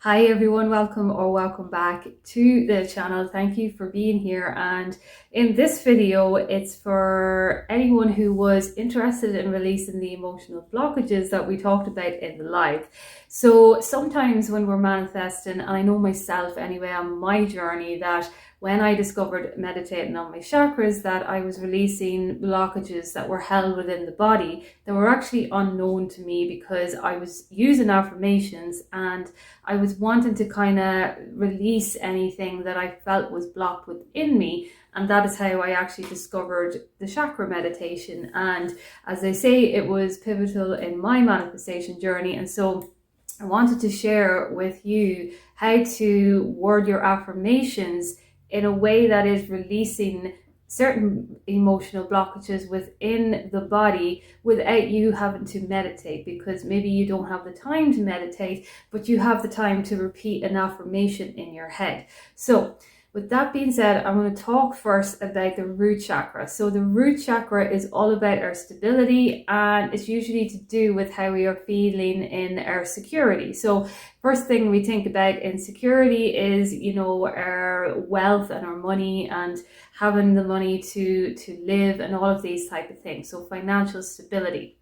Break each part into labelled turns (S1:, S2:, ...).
S1: Hi everyone, welcome back to the channel. Thank you for being here, and in this video it's for anyone who was interested in releasing the emotional blockages that we talked about in the live. So sometimes when we're manifesting, and I know myself anyway on my journey, that when I discovered meditating on my chakras, that I was releasing blockages that were held within the body that were actually unknown to me, because I was using affirmations and I was wanting to kind of release anything that I felt was blocked within me. And that is how I actually discovered the chakra meditation. And as I say, it was pivotal in my manifestation journey. And so I wanted to share with you how to word your affirmations in a way that is releasing certain emotional blockages within the body without you having to meditate, because maybe you don't have the time to meditate, but you have the time to repeat an affirmation in your head. So with that being said, I'm going to talk first about the root chakra. So the root chakra is all about our stability, and it's usually to do with how we are feeling in our security. So first thing we think about in security is, our wealth and our money and having the money to live and all of these type of things. So financial stability.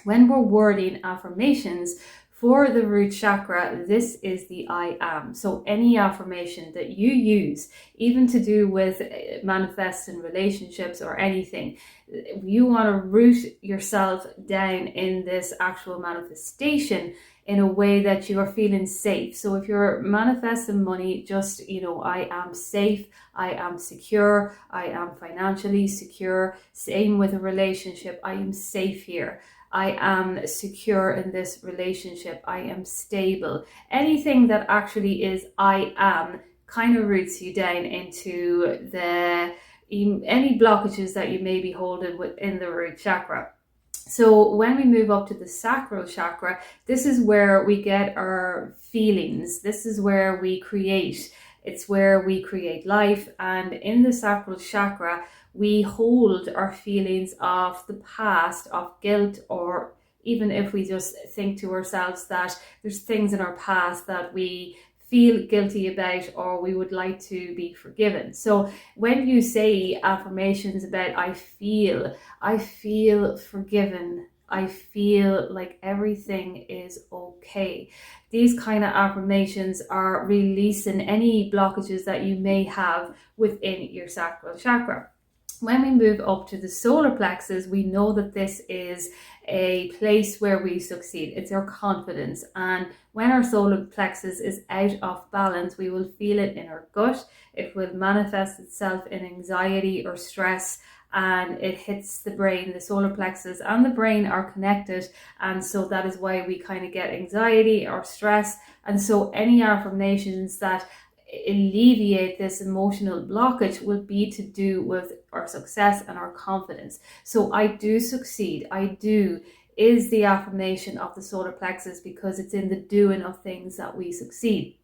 S1: When we're wording affirmations for the root chakra, this is the I am. So any affirmation that you use, even to do with manifesting relationships or anything, you want to root yourself down in this actual manifestation in a way that you are feeling safe. So if you're manifesting money, just, I am safe, I am secure, I am financially secure. Same with a relationship, I am safe here. I am secure in this relationship. I am stable. Anything that actually is I am kind of roots you down into any blockages that you may be holding within the root chakra. So when we move up to the sacral chakra, this is where we get our feelings. This is where we create. It's where we create life. And in the sacral chakra, we hold our feelings of the past, of guilt, or even if we just think to ourselves that there's things in our past that we feel guilty about or we would like to be forgiven. So when you say affirmations about I feel forgiven, I feel like everything is okay, these kind of affirmations are releasing any blockages that you may have within your sacral chakra. When we move up to the solar plexus, we know that this is a place where we succeed. It's our confidence. And when our solar plexus is out of balance, we will feel it in our gut. It will manifest itself in anxiety or stress, and it hits the brain. The solar plexus and the brain are connected, and so that is why we kind of get anxiety or stress. And so any affirmations that alleviate this emotional blockage will be to do with our success and our confidence. So I do succeed, I do is the affirmation of the solar plexus, because it's in the doing of things that we succeed.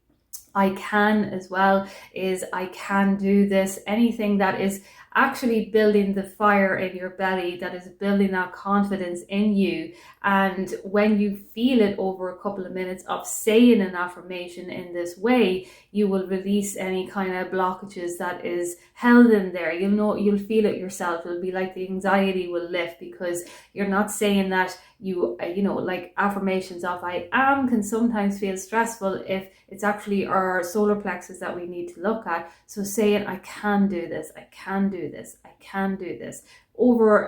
S1: I can as well is I can do this. Anything that is actually building the fire in your belly, that is building that confidence in you. And when you feel it over a couple of minutes of saying an affirmation in this way, you will release any kind of blockages that is held in there. You'll feel it yourself. It'll be like the anxiety will lift, because you're not saying that like affirmations of I am can sometimes feel stressful if it's actually our solar plexus that we need to look at. So saying I can do this, I can do this, I can do this over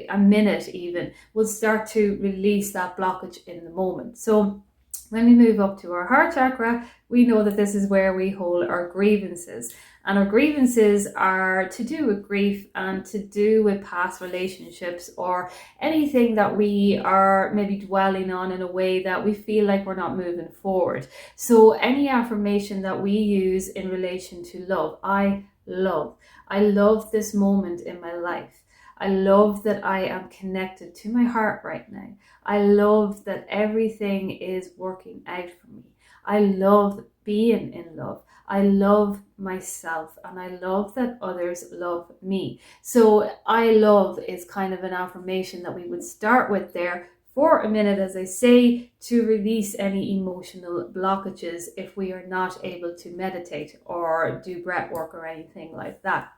S1: a minute even will start to release that blockage in the moment. So when we move up to our heart chakra, we know that this is where we hold our grievances. And our grievances are to do with grief and to do with past relationships or anything that we are maybe dwelling on in a way that we feel like we're not moving forward. So any affirmation that we use in relation to love, I love this moment in my life. I love that I am connected to my heart right now. I love that everything is working out for me. I love being in love. I love myself, and I love that others love me. So I love is kind of an affirmation that we would start with there for a minute, as I say, to release any emotional blockages if we are not able to meditate or do breath work or anything like that.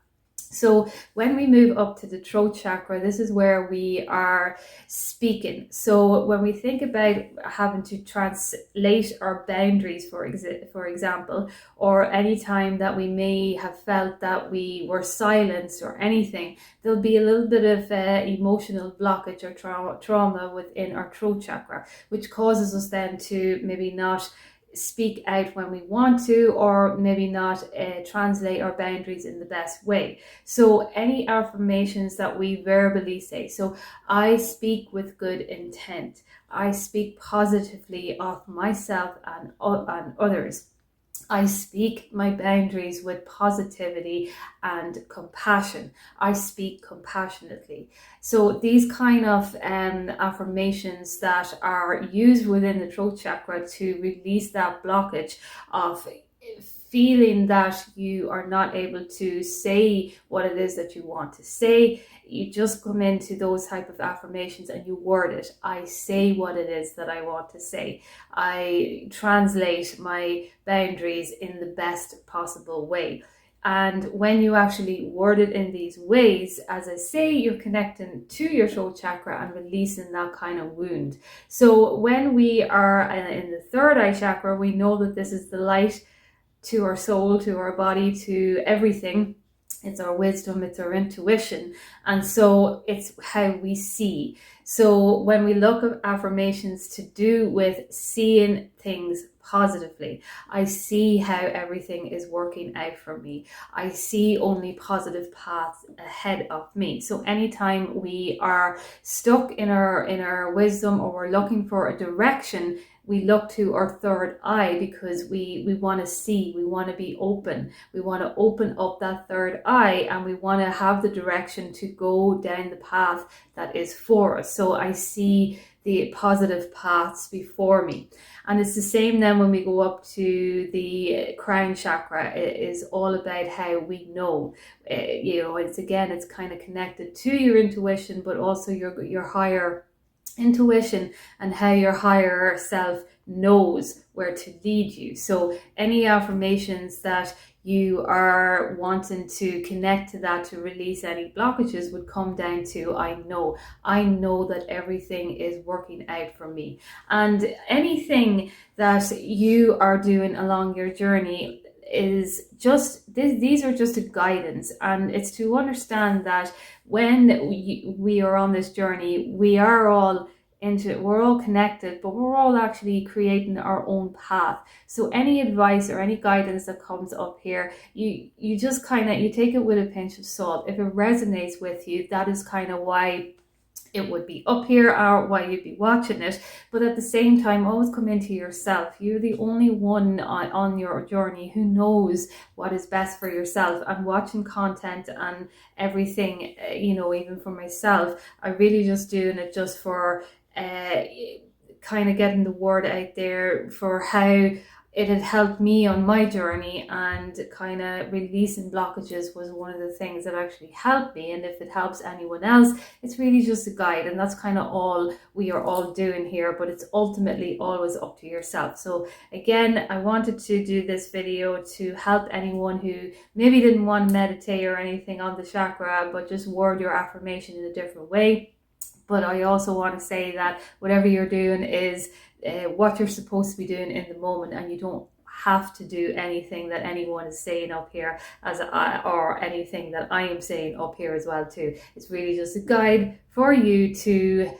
S1: So when we move up to the throat chakra, this is where we are speaking. So when we think about having to translate our boundaries, for example, or any time that we may have felt that we were silenced or anything, there'll be a little bit of emotional blockage or trauma within our throat chakra, which causes us then to maybe not speak out when we want to, or maybe not translate our boundaries in the best way. So any affirmations that we verbally say, so I speak with good intent, I speak positively of myself and others, I speak my boundaries with positivity and compassion. I speak compassionately. So these kind of affirmations that are used within the throat chakra to release that blockage of feeling that you are not able to say what it is that you want to say. You just come into those type of affirmations and you word it. I say what it is that I want to say. I translate my boundaries in the best possible way. And when you actually word it in these ways, as I say, you're connecting to your throat chakra and releasing that kind of wound. So when we are in the third eye chakra, we know that this is the light to our soul, to our body, to everything. It's our wisdom, it's our intuition. And so it's how we see. So when we look at affirmations to do with seeing things positively, I see how everything is working out for me. I see only positive paths ahead of me. So anytime we are stuck in our wisdom, or we're looking for a direction, we look to our third eye, because we want to see, we want to be open, we want to open up that third eye, and we want to have the direction to go down the path that is for us. So I see the positive paths before me. And it's the same then when we go up to the crown chakra. It is all about how we know. It's kind of connected to your intuition, but also your higher intuition, and how your higher self knows where to lead you. So any affirmations that you are wanting to connect to that, to release any blockages, would come down to I know that everything is working out for me. And anything that you are doing along your journey is just these are just a guidance, and it's to understand that when we are on this journey, we're all connected, but we're all actually creating our own path. So any advice or any guidance that comes up here, you just you take it with a pinch of salt. If it resonates with you, that is kind of why it would be up here, or why you'd be watching it. But at the same time, always come into yourself. You're the only one on your journey who knows what is best for yourself. And watching content and everything, even for myself, I really just doing it just for kind of getting the word out there for how it had helped me on my journey, and kind of releasing blockages was one of the things that actually helped me. And if it helps anyone else, it's really just a guide, and that's kind of all we are all doing here, but it's ultimately always up to yourself. So again, I wanted to do this video to help anyone who maybe didn't want to meditate or anything on the chakra, but just word your affirmation in a different way. But I also want to say that whatever you're doing is what you're supposed to be doing in the moment, and you don't have to do anything that anyone is saying up here or anything that I am saying up here as well too. It's really just a guide for you to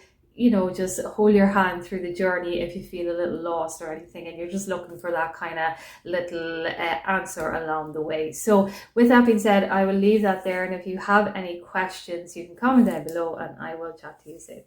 S1: just hold your hand through the journey if you feel a little lost or anything, and you're just looking for that kind of little answer along the way. So with that being said, I will leave that there, and if you have any questions, you can comment down below, and I will chat to you soon.